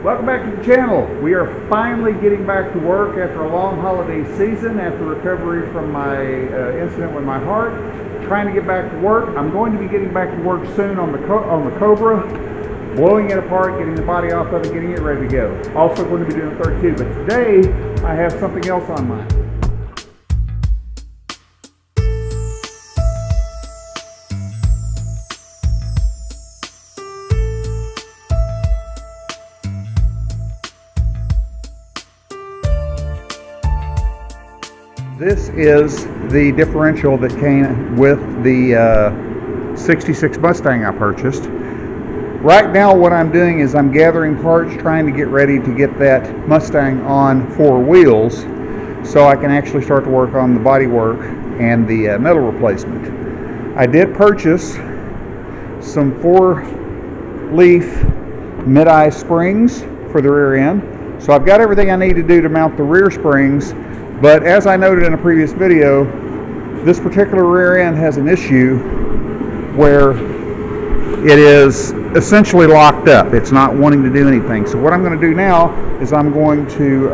Welcome back to the channel. We are finally getting back to work after a long holiday season, after recovery from my incident with my heart. Trying to get back to work. I'm going to be getting back to work soon on the Cobra, blowing it apart, getting the body off of it, getting it ready to go. Also going to be doing a 32, but today I have something else on mind. This is the differential that came with the 66 Mustang I purchased. Right now what I'm doing is I'm gathering parts, trying to get ready to get that Mustang on 4 wheels so I can actually start to work on the body work and the metal replacement. I did purchase some 4-leaf mid-eye springs for the rear end. So I've got everything I need to do to mount the rear springs. But as I noted in a previous video, this particular rear end has an issue where it is essentially locked up. It's not wanting to do anything. So what I'm going to do now is I'm going to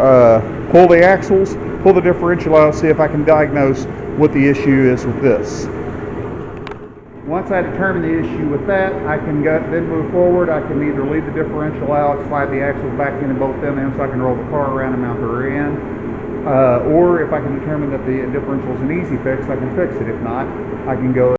pull the axles, pull the differential out, see if I can diagnose what the issue is with this. Once I determine the issue with that, I can then move forward. I can either leave the differential out, slide the axles back in and bolt them in so I can roll the car around and mount the rear end. Or if I can determine that the differential is an easy fix, I can fix it. If not, I can go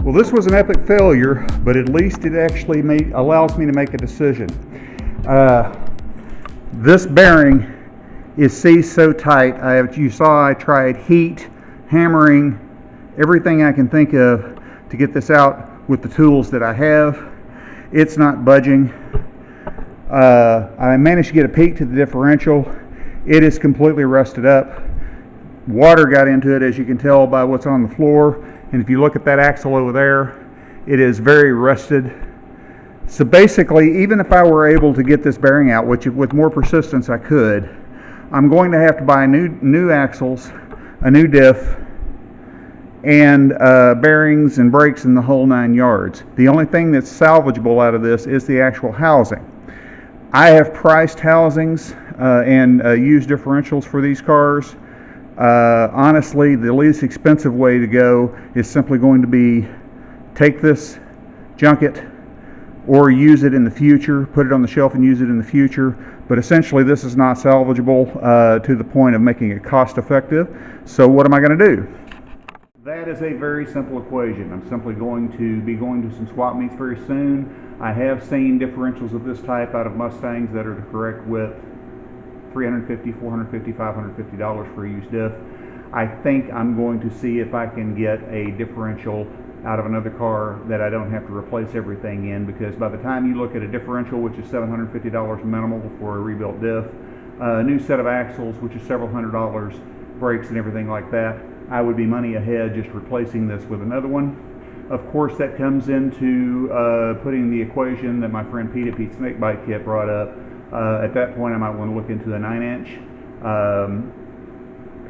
Well, this was an epic failure, but at least it actually allows me to make a decision. This bearing is seized so tight. You saw I tried heat, hammering, everything I can think of to get this out with the tools that I have. It's not budging. I managed to get a peek to the differential. It is completely rusted up. Water got into it, as you can tell by what's on the floor. And if you look at that axle over there, it is very rusted. So basically, even if I were able to get this bearing out, which with more persistence I could, I'm going to have to buy new axles, a new diff, and bearings and brakes in the whole 9 yards. The only thing that's salvageable out of this is the actual housing. I have priced housings and used differentials for these cars. Honestly, the least expensive way to go is simply going to be take this, junk it, or use it in the future, put it on the shelf and use it in the future. But essentially this is not salvageable to the point of making it cost effective. So what am I going to do? That is a very simple equation. I'm simply going to be going to some swap meets very soon. I have seen differentials of this type out of Mustangs that are the correct width, $350, $450, $550 for a used diff. I think I'm going to see if I can get a differential out of another car that I don't have to replace everything in, because by the time you look at a differential, which is $750 minimal for a rebuilt diff, a new set of axles, which is several $100, brakes and everything like that, I would be money ahead just replacing this with another one. Of course, that comes into putting the equation that my friend Pete at Pete's Snakebite Kit brought up. At that point, I might want to look into a 9-inch.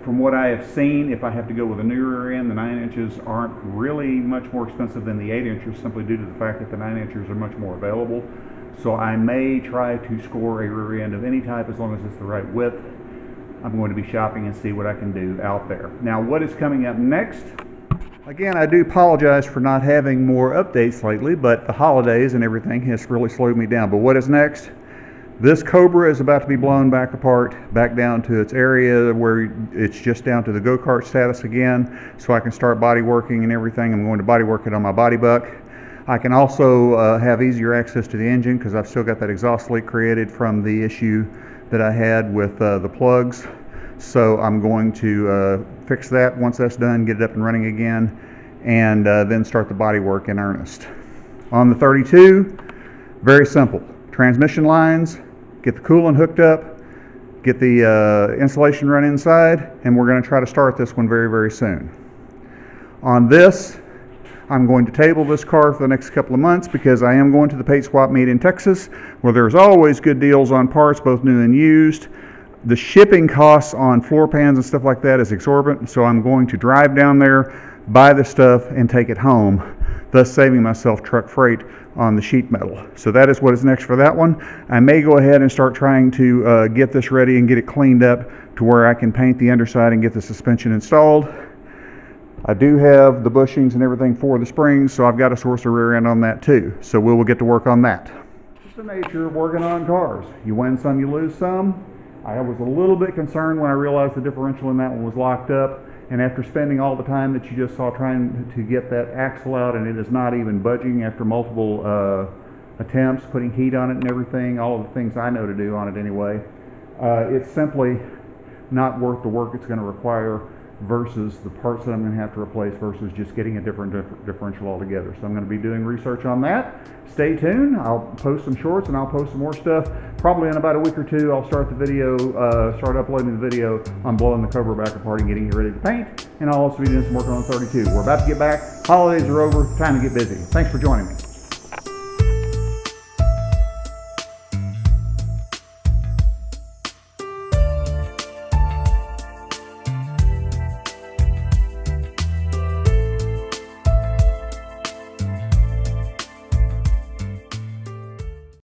From what I have seen, if I have to go with a new rear end, the 9-inches aren't really much more expensive than the 8-inches, simply due to the fact that the 9-inches are much more available. So I may try to score a rear end of any type as long as it's the right width. I'm going to be shopping and see what I can do out there. Now, what is coming up next? Again, I do apologize for not having more updates lately, but the holidays and everything has really slowed me down. But what is next? This Cobra is about to be blown back apart, back down to its area where it's just down to the go-kart status again, so I can start body working and everything. I'm going to body work it on my body buck. I can also have easier access to the engine because I've still got that exhaust leak created from the issue that I had with the plugs. So I'm going to fix that once that's done, get it up and running again, and then start the body work in earnest. On the 32, very simple. Transmission lines, get the coolant hooked up, get the insulation run inside, and we're going to try to start this one very, very soon. On this, I'm going to table this car for the next couple of months because I am going to the paint swap meet in Texas, where there's always good deals on parts, both new and used. The shipping costs on floor pans and stuff like that is exorbitant, so I'm going to drive down there, buy the stuff, and take it home, thus saving myself truck freight on the sheet metal. So that is what is next for that one. I may go ahead and start trying to get this ready and get it cleaned up to where I can paint the underside and get the suspension installed. I do have the bushings and everything for the springs, so I've got to source a rear end on that too. So we will get to work on that. Just the nature of working on cars. You win some, you lose some. I was a little bit concerned when I realized the differential in that one was locked up. And after spending all the time that you just saw trying to get that axle out, and it is not even budging after multiple attempts, putting heat on it and everything, all of the things I know to do on it anyway, it's simply not worth the work it's going to require versus the parts that I'm going to have to replace versus just getting a different differential altogether. So I'm going to be doing research on that. Stay tuned. I'll post some shorts and I'll post some more stuff. Probably in about a week or two, I'll start uploading the video on blowing the Cobra back apart and getting it ready to paint. And I'll also be doing some work on the 32. We're about to get back. Holidays are over. Time to get busy. Thanks for joining me.